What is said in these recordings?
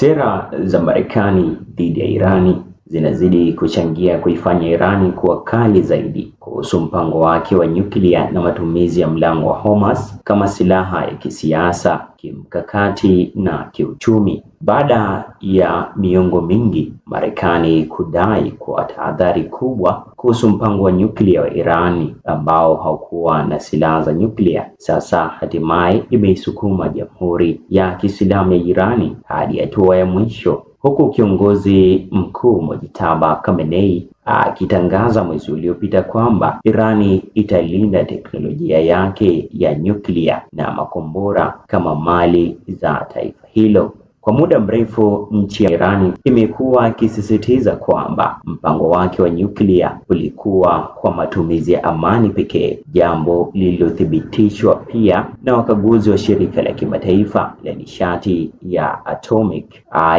Sera za Marekani dhidi ya Irani zinazidi kuchangia kuifanya Irani kuwa kali zaidi kuhusu mpango wake wa nyuklia na matumizi ya mlango wa Hormuz kama silaha ya kisiasa, kimkakati na kiuchumi. Baada ya miongo mingi Marekani kudai kwa tahadhari kubwa kuhusu mpango wa nyuklia wa Irani ambao haukuwa na silaha za nyuklia, sasa hatimaye imeisukuma Jamhuri ya Kiislamu ya Irani hadi hatua ya mwisho, huku kiongozi mkuu Mojtaba Khamenei akitangaza mwezi uliopita kwamba Irani italinda teknolojia yake ya nyuklia na makombora kama mali za taifa hilo. Kwa muda mrefu nchi ya Irani imekuwa ikisisitiza kwamba mpango wake wa nyuklia ulikuwa kwa matumizi ya amani pekee, jambo lililothibitishwa pia na wakaguzi wa shirika la kimataifa la nishati ya atomic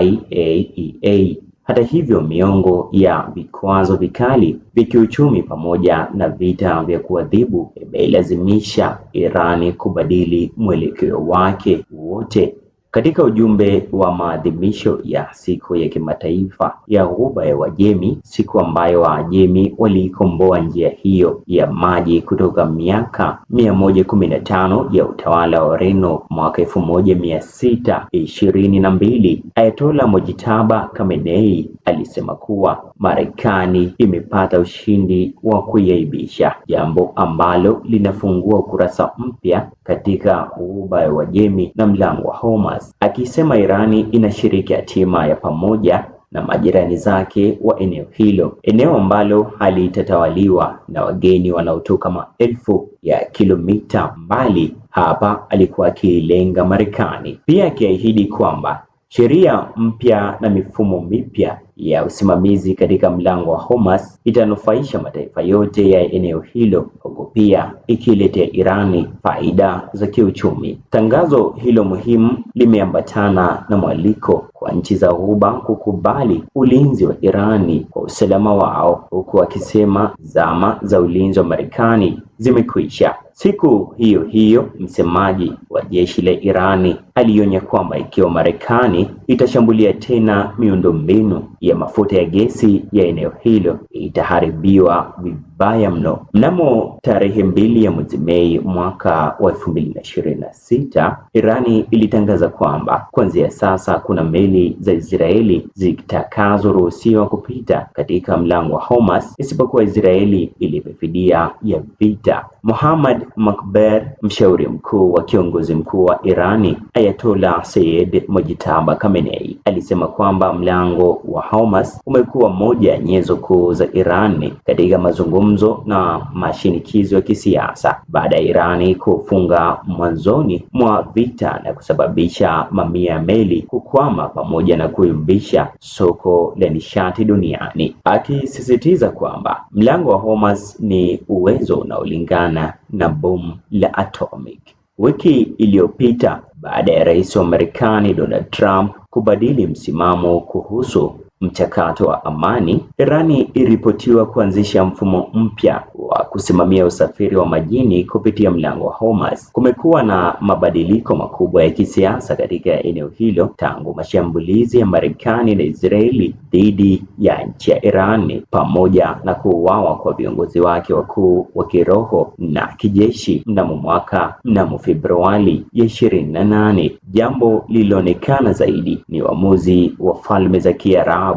IAEA. Hata hivyo, miongo ya vikwazo vikali vya kiuchumi pamoja na vita vya kuadhibu imeilazimisha Irani kubadili mwelekeo wake wote. Katika ujumbe wa maadhimisho ya siku ya kimataifa ya Ghuba ya Uajemi, siku ambayo Waajemi waliikomboa njia hiyo ya maji kutoka miaka 115 ya utawala wa Ureno mwaka 1622, Ayatollah Mojtaba Khamenei alisema kuwa Marekani imepata ushindi wa kuiaibisha, jambo ambalo linafungua ukurasa mpya katika Ghuba ya Uajemi na mlango wa Hormuz, akisema Irani inashiriki hatima ya pamoja na majirani zake wa eneo hilo, eneo ambalo halitatawaliwa na wageni wanaotoka maelfu ya kilomita mbali. Hapa alikuwa akilenga Marekani, pia akiahidi kwamba sheria mpya na mifumo mipya ya usimamizi katika mlango wa Hormuz itanufaisha mataifa yote ya eneo hilo, huku pia ikiletea Irani faida za kiuchumi. Tangazo hilo muhimu limeambatana na mwaliko kwa nchi za Ghuba kukubali ulinzi wa Irani kwa usalama wao, huku akisema zama za ulinzi wa Marekani zimekwisha. Siku hiyo hiyo, msemaji wa jeshi la Irani alionya kwamba ikiwa Marekani itashambulia tena miundombinu ya mafuta ya gesi ya eneo hilo, itaharibiwa vibaya mno. Mnamo tarehe 2 ya mwezi Mei mwaka wa 2026, Irani ilitangaza kwamba kuanzia sasa kuna meli za Israeli zitakazoruhusiwa kupita katika mlango wa Hormuz isipokuwa Israeli ilipe fidia ya vita. Mohammad Makber, mshauri mkuu wa kiongozi mkuu wa Irani Ayatollah Sayyid Mojtaba Khamenei, alisema kwamba mlango wa Hormuz umekuwa moja ya nyenzo kuu za Irani katika mazungumzo na mashinikizo ya kisiasa baada ya Irani kufunga mwanzoni mwa vita na kusababisha mamia ya meli kukwama pamoja na kuyumbisha soko la nishati duniani, akisisitiza kwamba mlango wa Hormuz ni uwezo unaolingana na bomu la atomic. Wiki iliyopita, baada ya rais wa Marekani Donald Trump kubadili msimamo kuhusu mchakato wa amani, Irani iripotiwa kuanzisha mfumo mpya wa kusimamia usafiri wa majini kupitia mlango wa Hormuz. Kumekuwa na mabadiliko makubwa ya kisiasa katika eneo hilo tangu mashambulizi ya Marekani na Israeli dhidi ya nchi ya Irani, pamoja na kuuawa kwa viongozi wake wakuu wa kiroho na kijeshi mnamo Februari ya 28. Jambo lililoonekana zaidi ni uamuzi wa Falme za Kiarabu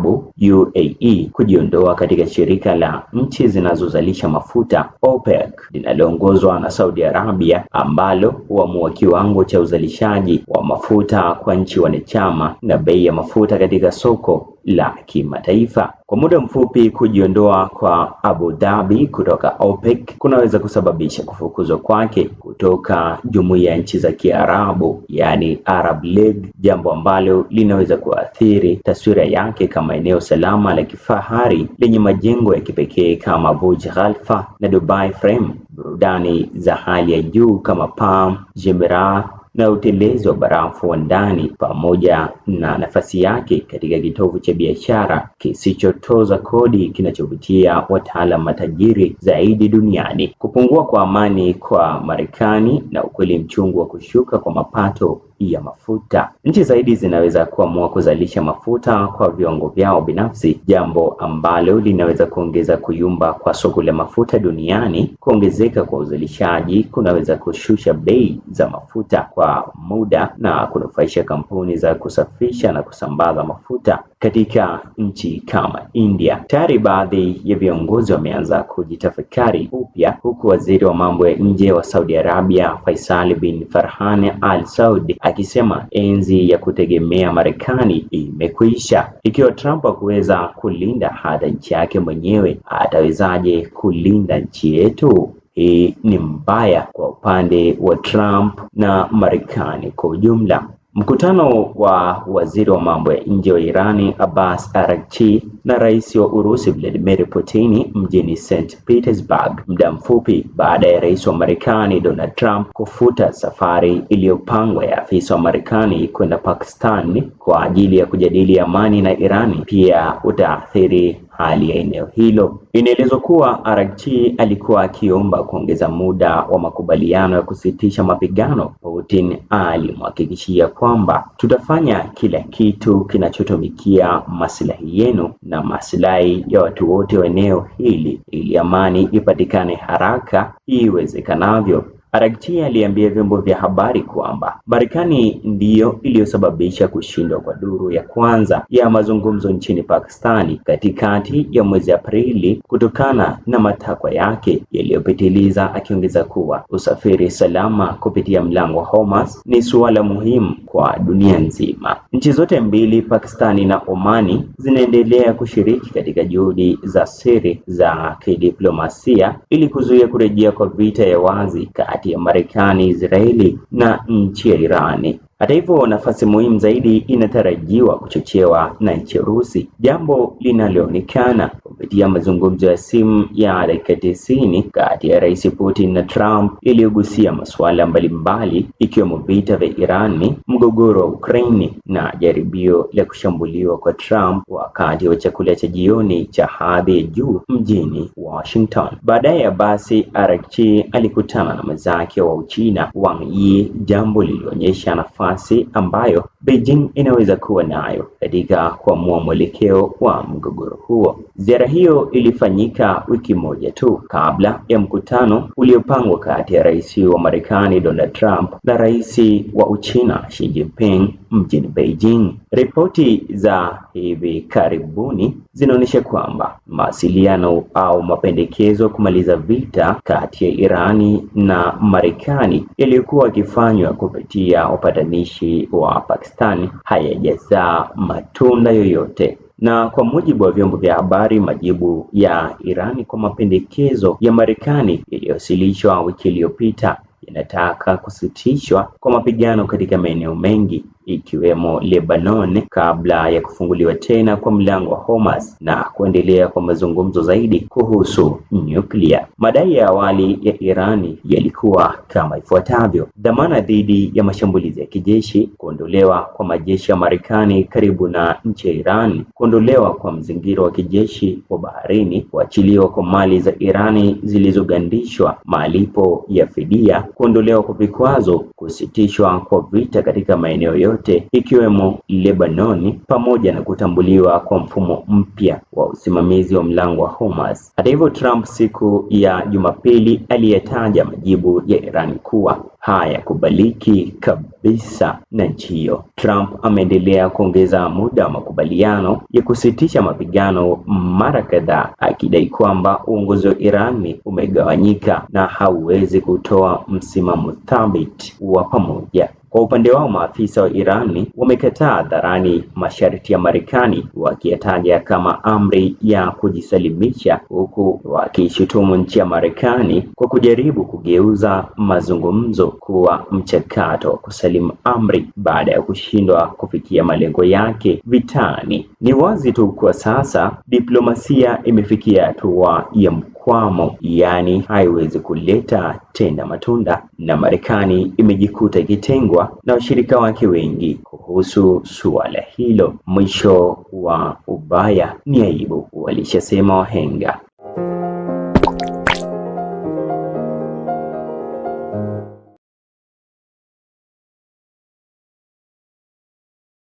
UAE kujiondoa katika shirika la nchi zinazozalisha mafuta OPEC linaloongozwa na Saudi Arabia, ambalo huamua kiwango cha uzalishaji wa mafuta kwa nchi wanachama na bei ya mafuta katika soko la kimataifa. Kwa muda mfupi, kujiondoa kwa Abu Dhabi kutoka OPEC kunaweza kusababisha kufukuzwa kwake kutoka jumuiya ya nchi za Kiarabu, yani Arab League, jambo ambalo linaweza kuathiri taswira yake kama eneo salama la kifahari lenye majengo ya kipekee kama Burj Khalifa na Dubai Frame, burudani za hali ya juu kama Palm Jumeirah na utelezi wa barafu wa ndani, pamoja na nafasi yake katika kitovu cha biashara kisichotoza kodi kinachovutia wataalamu matajiri zaidi duniani. Kupungua kwa amani kwa Marekani na ukweli mchungu wa kushuka kwa mapato ya mafuta. Nchi zaidi zinaweza kuamua kuzalisha mafuta kwa viwango vyao binafsi, jambo ambalo linaweza kuongeza kuyumba kwa soko la mafuta duniani. Kuongezeka kwa uzalishaji kunaweza kushusha bei za mafuta kwa muda na kunufaisha kampuni za kusafisha na kusambaza mafuta katika nchi kama India. Tayari baadhi ya viongozi wameanza kujitafakari upya, huku waziri wa mambo ya nje wa Saudi Arabia Faisal bin Farhan Al Saud akisema enzi ya kutegemea Marekani imekwisha. Ikiwa Trump hakuweza kulinda hata nchi yake mwenyewe, atawezaje kulinda nchi yetu? Hii ni mbaya kwa upande wa Trump na Marekani kwa ujumla. Mkutano wa waziri wa mambo ya nje wa Irani Abbas Araghchi na rais wa Urusi Vladimir Putin mjini St. Petersburg, muda mfupi baada ya rais wa Marekani Donald Trump kufuta safari iliyopangwa ya afisa wa Marekani kwenda Pakistan kwa ajili ya kujadili amani na Irani, pia utaathiri hali ya eneo hilo. Inaelezwa kuwa Araghchi alikuwa akiomba kuongeza muda wa makubaliano ya kusitisha mapigano. Putin alimhakikishia kwamba tutafanya kila kitu kinachotumikia maslahi yenu na maslahi ya watu wote wa eneo hili ili amani ipatikane haraka iwezekanavyo. Araghchi aliambia vyombo vya habari kwamba Marekani ndiyo iliyosababisha kushindwa kwa duru ya kwanza ya mazungumzo nchini Pakistani katikati ya mwezi Aprili kutokana na matakwa yake yaliyopitiliza, akiongeza kuwa usafiri salama kupitia mlango wa Hormuz ni suala muhimu kwa dunia nzima. Nchi zote mbili, Pakistani na Omani, zinaendelea kushiriki katika juhudi za siri za kidiplomasia ili kuzuia kurejea kwa vita ya wazi kati ya Marekani, Israeli na nchi ya Irani. Hata hivyo, nafasi muhimu zaidi inatarajiwa kuchochewa na nchi ya Urusi, jambo linaloonekana kupitia mazungumzo ya simu ya dakika 90 kati ya Rais Putin na Trump iliyogusia masuala mbalimbali ikiwemo vita vya Irani, mgogoro wa Ukraini na jaribio la kushambuliwa kwa Trump wakati wa chakula cha jioni cha hadhi ya juu mjini Washington. Baadaye basi Araghchi alikutana na mwenzake wa Uchina Wang Yi, jambo lilionyesha nafasi ambayo Beijing inaweza kuwa nayo katika kuamua mwelekeo wa mgogoro huo. Ziara hiyo ilifanyika wiki moja tu kabla ya mkutano uliopangwa kati ya rais wa Marekani Donald Trump na rais wa Uchina Xi Jinping mjini Beijing. Ripoti za hivi karibuni zinaonyesha kwamba mawasiliano au mapendekezo kumaliza vita kati ya Irani na Marekani yaliyokuwa yakifanywa kupitia upatanishi wa Pakistan hayajazaa matunda yoyote. Na kwa mujibu wa vyombo vya habari, majibu ya Irani kwa mapendekezo ya Marekani yaliyowasilishwa wiki iliyopita yanataka kusitishwa kwa mapigano katika maeneo mengi ikiwemo Lebanon kabla ya kufunguliwa tena kwa mlango wa Hormuz na kuendelea kwa mazungumzo zaidi kuhusu nyuklia. Madai ya awali ya Irani yalikuwa kama ifuatavyo: dhamana dhidi ya mashambulizi ya kijeshi, kuondolewa kwa majeshi ya Marekani karibu na nchi ya Iran, kuondolewa kwa mzingiro wa kijeshi wa baharini, kuachiliwa kwa mali za Irani zilizogandishwa, malipo ya fidia, kuondolewa kwa vikwazo, kusitishwa kwa vita katika maeneo yote ikiwemo Lebanon, pamoja na kutambuliwa kwa mfumo mpya wa usimamizi wa mlango wa Hormuz. Hata hivyo, Trump siku ya Jumapili aliyetaja majibu ya Iran kuwa hayakubaliki kabisa na nchi hiyo. Trump ameendelea kuongeza muda wa makubaliano ya kusitisha mapigano mara kadhaa, akidai kwamba uongozi wa Iran umegawanyika na hauwezi kutoa msimamo thabiti wa pamoja. Kwa upande wao, maafisa wa Irani wamekataa hadharani masharti ya Marekani, wakiyataja kama amri ya kujisalimisha, huku wakishutumu nchi ya Marekani kwa kujaribu kugeuza mazungumzo kuwa mchakato wa kusalimu amri baada ya kushindwa kufikia malengo yake vitani. Ni wazi tu kwa sasa diplomasia imefikia hatua ya mkwamo, yaani haiwezi kuleta tena matunda, na Marekani imejikuta ikitengwa na washirika wake wengi kuhusu suala hilo. Mwisho wa ubaya ni aibu, walishasema wahenga.